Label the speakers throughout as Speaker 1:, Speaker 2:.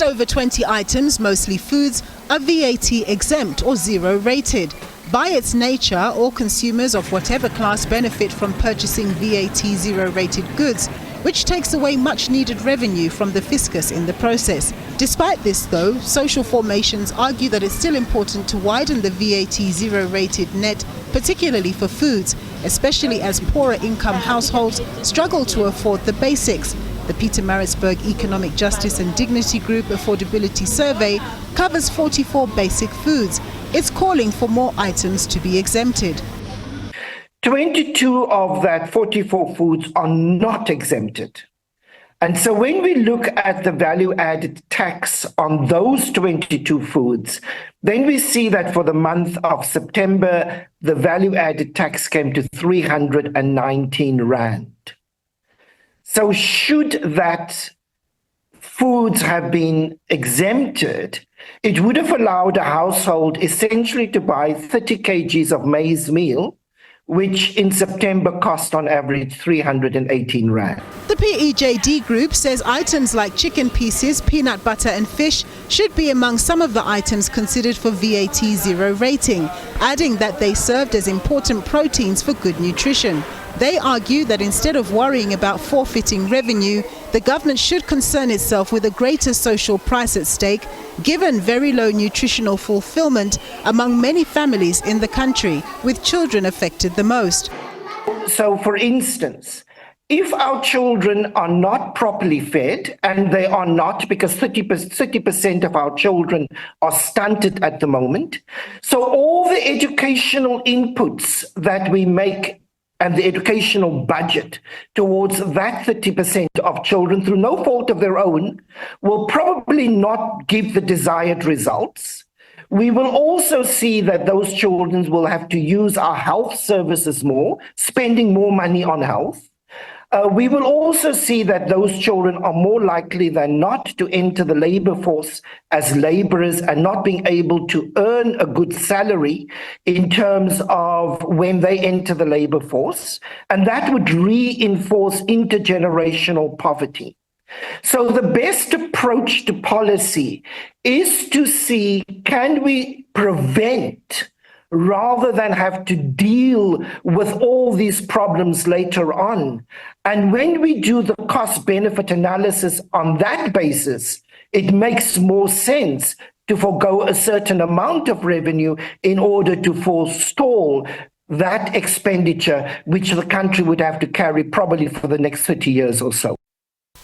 Speaker 1: Just over 20 items, mostly foods, are VAT exempt or zero rated. By its nature, all consumers of whatever class benefit from purchasing VAT zero-rated goods, which takes away much-needed revenue from the fiscus in the process. Despite this, though, social formations argue that it's still important to widen the VAT zero-rated net, particularly for foods, especially as poorer income households struggle to afford the basics. The Pietermaritzburg Economic Justice and Dignity Group Affordability Survey covers 44 basic foods. It's calling for more items to be exempted.
Speaker 2: 22 of that 44 foods are not exempted. And so when we look at the value-added tax on those 22 foods, then we see that for the month of September, the value-added tax came to 319 Rand. So should that foods have been exempted, it would have allowed a household essentially to buy 30 kgs of maize meal, which in September cost on average 318 Rand.
Speaker 1: The PEJD group says items like chicken pieces, peanut butter and fish should be among some of the items considered for VAT zero rating, adding that they served as important proteins for good nutrition. They argue that instead of worrying about forfeiting revenue, the government should concern itself with a greater social price at stake, given very low nutritional fulfillment among many families in the country, with children affected the most.
Speaker 2: So, for instance, if our children are not properly fed, and they are not because 30% of our children are stunted at the moment, so all the educational inputs that we make and the educational budget towards that 30% of children, through no fault of their own, will probably not give the desired results. We will also see that those children will have to use our health services more, spending more money on health. We will also see that those children are more likely than not to enter the labor force as laborers and not being able to earn a good salary in terms of when they enter the labor force. And that would reinforce intergenerational poverty. So the best approach to policy is to see, can we prevent rather than have to deal with all these problems later on? And when we do the cost-benefit analysis on that basis, it makes more sense to forego a certain amount of revenue in order to forestall that expenditure, which the country would have to carry probably for the next 30 years or so.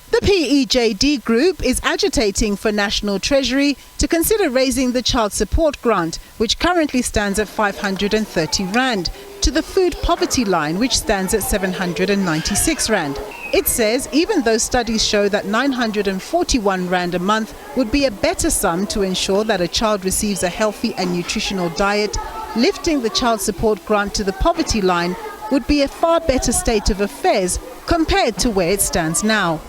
Speaker 1: The PEJD group is agitating for National Treasury to consider raising the child support grant, which currently stands at 530 Rand, to the food poverty line, which stands at 796 Rand. It says even though studies show that 941 Rand a month would be a better sum to ensure that a child receives a healthy and nutritional diet, lifting the child support grant to the poverty line would be a far better state of affairs compared to where it stands now.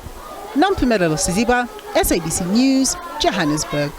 Speaker 1: Nampumelelo Siziba, SABC News, Johannesburg.